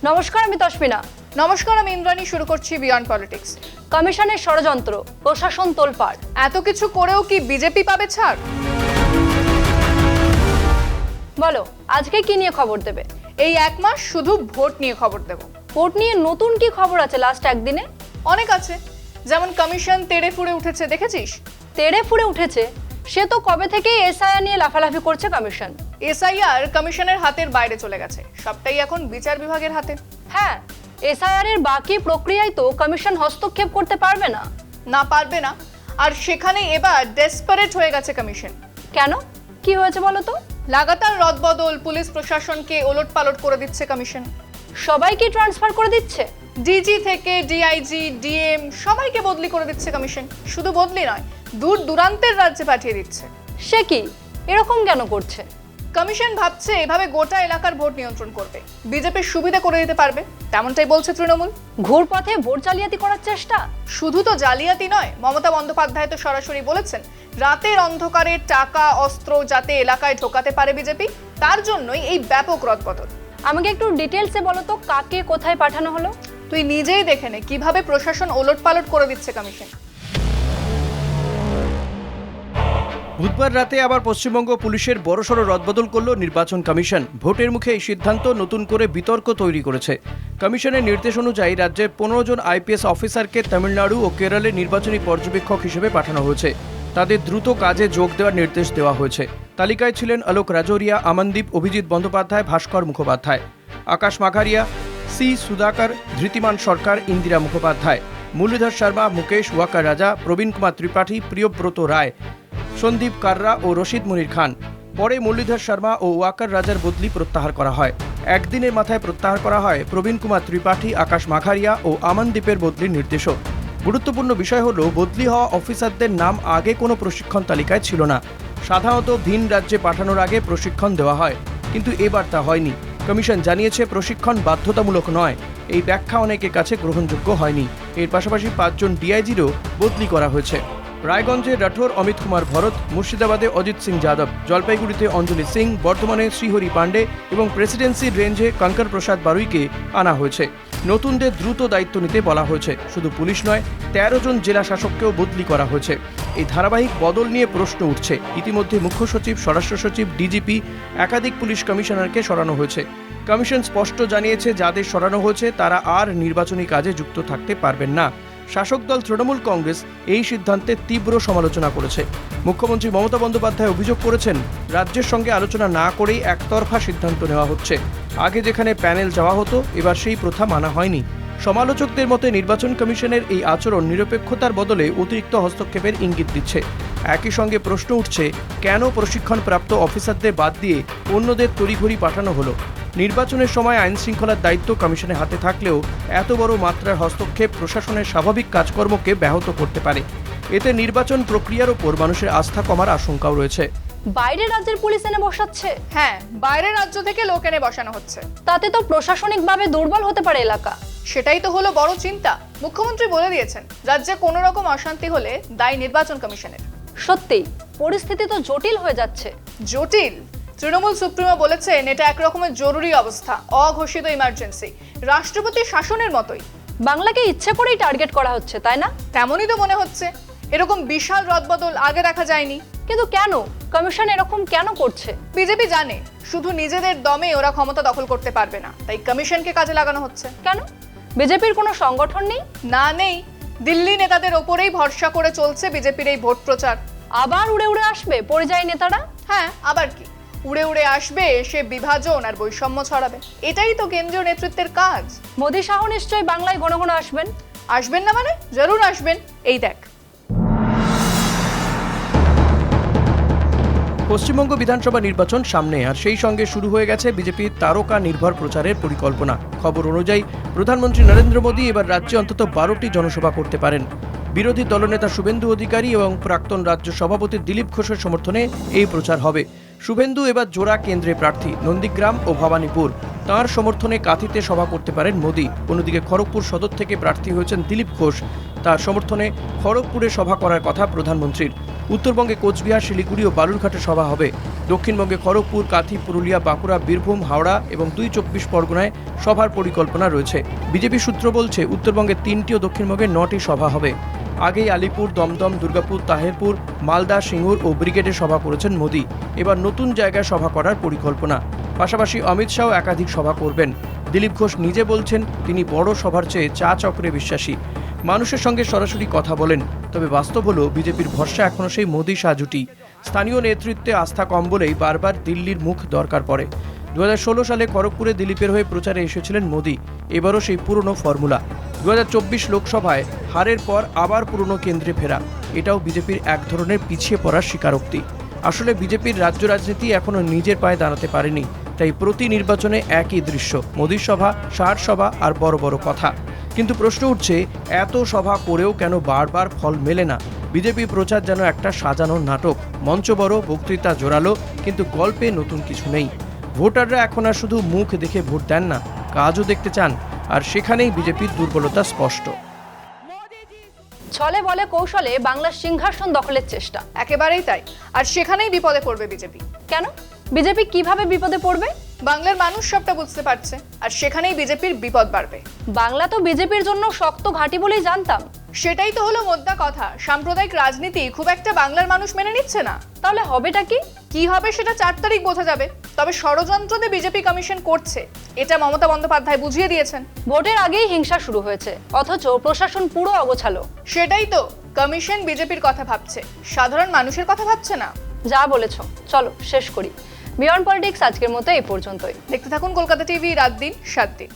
নমস্কার, আমি তসমিনা। নমস্কার, আমি ইন্দ্রাণী। শুরু করছি বিয়ন্ড পলিটিক্স। কমিশনের ষড়যন্ত্র, প্রশাসন তোলপাড়। এত কিছু করেও কি বিজেপি পাবে ছাড়? বলো, আজকে কি নিয়ে খবর দেবে? এই এক মাস শুধু ভোট নিয়ে খবর দেব। ভোট নিয়ে নতুন কি খবর আছে লাস্ট একদিনে? অনেক আছে, যেমন কমিশন তেড়ে ফুড়ে উঠেছে, দেখেছিস? তেড়ে ফুড়ে উঠেছে? সে তো কবে থেকে এসআইআর নিয়ে লাফালাফি করছে কমিশন। এসআইআর কমিশনের হাতের বাইরে চলে গেছে, সবটাই এখন বিচার বিভাগের হাতে। হ্যাঁ, এসআইআর এর বাকি প্রক্রিয়ায় তো কমিশন হস্তক্ষেপ করতে পারবে না। না, পারবে না। আর সেখানে এবার ডেসপারেট হয়ে গেছে কমিশন। কেন, কি হয়েছে বলো তো? লাগাতার রদবদল, পুলিশ প্রশাসনকে ওলটপালট করে দিচ্ছে কমিশন। সবাইকে ট্রান্সফার করে দিচ্ছে। ডিজি থেকে ডিআইজি, ডিএম সবাইকে বদলি করে দিচ্ছে কমিশন। শুধু বদলি নয়, দূর দূরান্তের রাজ্যে পাঠিয়ে দিচ্ছে। সে কি, এরকম কেন করছে? কমিশন ভাবছে এভাবে গোটা এলাকার ভোট নিয়ন্ত্রণ করবে, বিজেপির সুবিধা করে দিতে পারবে, তেমনটাই বলছে তৃণমূল। ঘুরপথে ভোট জালিয়াতি করার চেষ্টা? শুধু তো জালিয়াতি নয়, মমতা বন্দ্যোপাধ্যায় তো সরাসরি বলেছেন রাতের অন্ধকারে টাকা অস্ত্র যাতে এলাকায় ঢোকাতে পারে বিজেপি, তার জন্যই এই ব্যাপক রদবদল। আমাকে একটু ডিটেলসে বলো তো, কাকে কোথায় পাঠানো হলো? তুই নিজেই দেখে নে কিভাবে প্রশাসন ওলটপালট করে দিচ্ছে কমিশন। বুধবার রাতে আবার পশ্চিমবঙ্গ পুলিশের বড়সড় রদবদল করল নির্বাচন কমিশন। ভোটের মুখে এই সিদ্ধান্ত নতুন করে বিতর্ক তৈরি করেছে। কমিশনের নির্দেশ অনুযায়ী রাজ্যের 15 জন আইপিএস অফিসারকে তামিলনাড়ু ও কেরলে নির্বাচনী পর্যবেক্ষক হিসেবে পাঠানো হয়েছে। তাদের দ্রুত কাজে যোগ দেওয়ার নির্দেশ দেওয়া হয়েছে। তালিকায় ছিলেন আলোক রাজোরিয়া, আমনদীপ, অভিজিৎ বন্দ্যোপাধ্যায়, ভাস্কর মুখোপাধ্যায়, আকাশ মাঘারিয়া, সি সুধাকর, ধৃতিমান সরকার, ইন্দিরা মুখোপাধ্যায়, মুরলীধর শর্মা, মুকেশ ওয়াকার রাজা, প্রবীণ কুমার ত্রিপাঠী, প্রিয়ব্রত রায়, সন্দীপ কাররা ও রশিদ মনির খান। পরে মুরলীধর শর্মা ও ওয়াকার রাজার বদলি প্রত্যাহার করা হয়। একদিনের মাথায় প্রত্যাহার করা হয় প্রবীণ কুমার ত্রিপাঠী, আকাশ মাঘারিয়া ও আমনদীপের বদলির নির্দেশও। গুরুত্বপূর্ণ বিষয় হল, বদলি হওয়া অফিসারদের নাম আগে কোনো প্রশিক্ষণ তালিকায় ছিল না। সাধারণত ভিন রাজ্যে পাঠানোর আগে প্রশিক্ষণ দেওয়া হয়, কিন্তু এবার তা হয়নি। কমিশন জানিয়েছে প্রশিক্ষণ বাধ্যতামূলক নয়। এই ব্যাখ্যা অনেকের কাছে গ্রহণযোগ্য হয়নি। এর পাশাপাশি 5 জন ডিআইজিরও বদলি করা হয়েছে। রায়গঞ্জে রাঠোর অমিত কুমার ভরত, মুর্শিদাবাদে অজিত সিং যাদব, জলপাইগুড়িতে অঞ্জলি সিং, বর্ধমানে শ্রীহরি পাণ্ডে এবং প্রেসিডেন্সি রেঞ্জে কঙ্কর প্রসাদ বারুইকে আনা হয়েছে। নতুনদের দ্রুত দায়িত্ব নিতে বলা হয়েছে। শুধু পুলিশ নয়, 13 জন জেলা শাসককেও বদলি করা হয়েছে। এই ধারাবাহিক বদল নিয়ে প্রশ্ন উঠছে। ইতিমধ্যে মুখ্য সচিব, স্বরাষ্ট্র সচিব, ডিজিপি, একাধিক পুলিশ কমিশনারকে সরানো হয়েছে। কমিশন স্পষ্ট জানিয়েছে, যাদের সরানো হয়েছে তারা আর নির্বাচনী কাজে যুক্ত থাকতে পারবেন না। শাসক দল তৃণমূল কংগ্রেস এই সিদ্ধান্তের তীব্র সমালোচনা করেছে। মুখ্যমন্ত্রী মমতা বন্দ্যোপাধ্যায় অভিযোগ করেছেন, রাজ্যের সঙ্গে আলোচনা না করেই একতরফা সিদ্ধান্ত নেওয়া হচ্ছে। আগে যেখানে প্যানেল যাওয়া হতো, এবার সেই প্রথা মানা হয়নি। সমালোচকদের মতে নির্বাচন কমিশনের এই আচরণ নিরপেক্ষতার বদলে অতিরিক্ত হস্তক্ষেপের ইঙ্গিত দিচ্ছে। একই সঙ্গে প্রশ্ন উঠছে, কেন প্রশিক্ষণপ্রাপ্ত অফিসারদের বাদ দিয়ে অন্যদের তড়িঘড়ি পাঠানো হলো? নির্বাচনের সময় আইন শৃঙ্খলার দায়িত্ব কমিশনের হাতে থাকলেও এত বড় মাত্রার হস্তক্ষেপ প্রশাসনের স্বাভাবিক কাজকর্মকে ব্যাহত করতে পারে। এতে নির্বাচন প্রক্রিয়ার ওপর মানুষের আস্থা কমার আশঙ্কাও রয়েছে। বাইরের রাজ্যের পুলিশ এনে বসাচ্ছে? হ্যাঁ, বাইরের রাজ্য থেকে লোক এনে বসানো হচ্ছে। তাতে তো প্রশাসনিকভাবে দুর্বল হতে পারে এলাকা। সেটাই তো হলো বড় চিন্তা। মুখ্যমন্ত্রী বলে দিয়েছেন, রাজ্যে কোনো রকম অশান্তি হলে দায় নির্বাচন কমিশনের। সত্যি পরিস্থিতি তো জটিল হয়ে যাচ্ছে। জটিল? তৃণমূল সুপ্রিমো বলেছেন এটা একরকমের জরুরি অবস্থা, অঘোষিত ইমার্জেন্সি, রাষ্ট্রপতির শাসনের মতোই। বাংলাকে ইচ্ছে করেই টার্গেট করা হচ্ছে, তাই না? তেমনই তো মনে হচ্ছে। এরকম বিশাল রদবদল আগে দেখা যায়নি। কিন্তু কেন কমিশন এরকম কেন করছে? বিজেপি জানে শুধু নিজেদের দমে ওরা ক্ষমতা দখল করতে পারবে না, তাই কমিশনকে কাজে লাগানো হচ্ছে। কেন, বিজেপির কোনো সংগঠন নেই? না, নেই। দিল্লি নেতাদের ওপরেই ভরসা করে চলছে বিজেপির এই ভোট প্রচার। আবার উড়ে উড়ে আসবে পরিযায়ী নেতারা? হ্যাঁ, আবার কি? উড়ে উড়ে আসবে, সে বিভাজন আর বৈষম্য ছড়াবে। এটাই তো কেন্দ্রীয় নেতৃত্বের কাজ। মোদি শাহ নিশ্চয়ই বাংলায় ঘন ঘন আসবেন। আসবেন না মানে? জরুর আসবেন। এই দেখ, পশ্চিমবঙ্গ বিধানসভা নির্বাচন সামনে, আর সেই সঙ্গে শুরু হয়ে গেছে বিজেপির তারকা নির্ভর প্রচারের পরিকল্পনা। খবর অনুযায়ী প্রধানমন্ত্রী নরেন্দ্র মোদী এবার রাজ্যে অন্তত 12টি জনসভা করতে পারেন। বিরোধী দলনেতা শুভেন্দু অধিকারী এবং প্রাক্তন রাজ্য সভাপতি দিলীপ ঘোষের সমর্থনে এই প্রচার হবে। শুভেন্দু এবার জোড়া কেন্দ্রে প্রার্থী, নন্দীগ্রাম ও ভবানীপুর। তাঁর সমর্থনে কাঁথিতে সভা করতে পারেন মোদী। অন্যদিকে খড়গপুর সদর থেকে প্রার্থী হয়েছেন দিলীপ ঘোষ। তার সমর্থনে খড়গপুরে সভা করার কথা প্রধানমন্ত্রীর। উত্তরবঙ্গে কোচবিহার, শিলিগুড়ি ও বালুরঘাটে সভা হবে। দক্ষিণবঙ্গে খড়গপুর, কাঁথি, পুরুলিয়া, বাঁকুড়া, বীরভূম, হাওড়া এবং 2 চব্বিশ পরগনায় সভার পরিকল্পনা রয়েছে। বিজেপি সূত্র বলছে উত্তরবঙ্গে 3টি ও দক্ষিণবঙ্গে 9টি সভা হবে। আগেই আলিপুর, দমদম, দুর্গাপুর, তাহেরপুর, মালদা, সিঙ্গুর ও ব্রিগেডে সভা করেছেন মোদী। এবার নতুন জায়গায় সভা করার পরিকল্পনা। পাশাপাশি অমিত শাহ একাধিক সভা করবেন। দিলীপ ঘোষ নিজে বলছেন তিনি বড় সভার চেয়ে চা চক্রে বিশ্বাসী। মানুষের সঙ্গে সরাসরি কথা বলেন। তবে বাস্তব হলো বিজেপির ভরসা এখনও সেই মোদী শাহ জুটি। স্থানীয় নেতৃত্বে আস্থা কম বলেই বারবার দিল্লির মুখ দরকার পড়ে। 2016 সালে খড়গপুরে দিলীপের হয়ে প্রচারে এসেছিলেন মোদী। এবারও সেই পুরনো ফর্মুলা। 2024 লোকসভায় হারের পর আবার পুরনো কেন্দ্রে ফেরা, এটাও বিজেপির এক ধরনের পিছিয়ে পড়ার স্বীকারোক্তি। আসলে বিজেপির রাজ্য রাজনীতি এখনও নিজের পায়ে দাঁড়াতে পারেনি। তাই প্রতি নির্বাচনে একই দৃশ্য, মোদীর সভা, শাহর সভা আর বড় বড় কথা। কিন্তু প্রশ্ন উঠছে, এত সভা করেও কেন বারবার ফল মেলে না? বিজেপি প্রচার যেন একটা সাজানো নাটক। মঞ্চ বড়, বক্তৃতা জোরালো, কিন্তু গল্পে নতুন কিছু নেই। ভোটাররা এখন আর শুধু মুখ দেখে ভোট দেন না, কাজও দেখতে চান। আর সেখানেই বিজেপির দুর্বলতা স্পষ্ট। ছলে বলে কৌশলে বাংলার সিংহাসন দখলের চেষ্টা। একেবারেই তাই। আর সেখানেই বিপদে পড়বে বিজেপি। কেন? বিজেপি কিভাবে বিপদে পড়বে? বাংলার মানুষ সবটা বুঝতে পারছে, আর সেখানেই বিজেপির বিপদ বাড়বে। বাংলা তো বিজেপির জন্য শক্ত ঘাঁটি বলেই জানতাম। সেটাই তো হলো মোদ্দা কথা। সাম্প্রদায়িক রাজনীতি খুব একটা বাংলার মানুষ মেনে নিচ্ছে না। তাহলে হবেটা কি? কি হবে সেটা 4 তারিখ বোঝা যাবে। তবে ষড়যন্ত্র দিয়ে বিজেপি কমিশন করছে, এটা মমতা বন্দ্যোপাধ্যায় বুঝিয়ে দিয়েছেন। ভোটের আগেই হিংসা শুরু হয়েছে, অথচ প্রশাসন পুরো অগোছালো। সেটাই তো, কমিশন বিজেপির কথা ভাবছে, সাধারণ মানুষের কথা ভাবছে না। যা বলেছ, চলো শেষ করি। বিয়ন্ড পলিটিক্স আজকের মতো এই পর্যন্তই। দেখতে থাকুন কলকাতা টিভি, রাত দিন 7 দিন।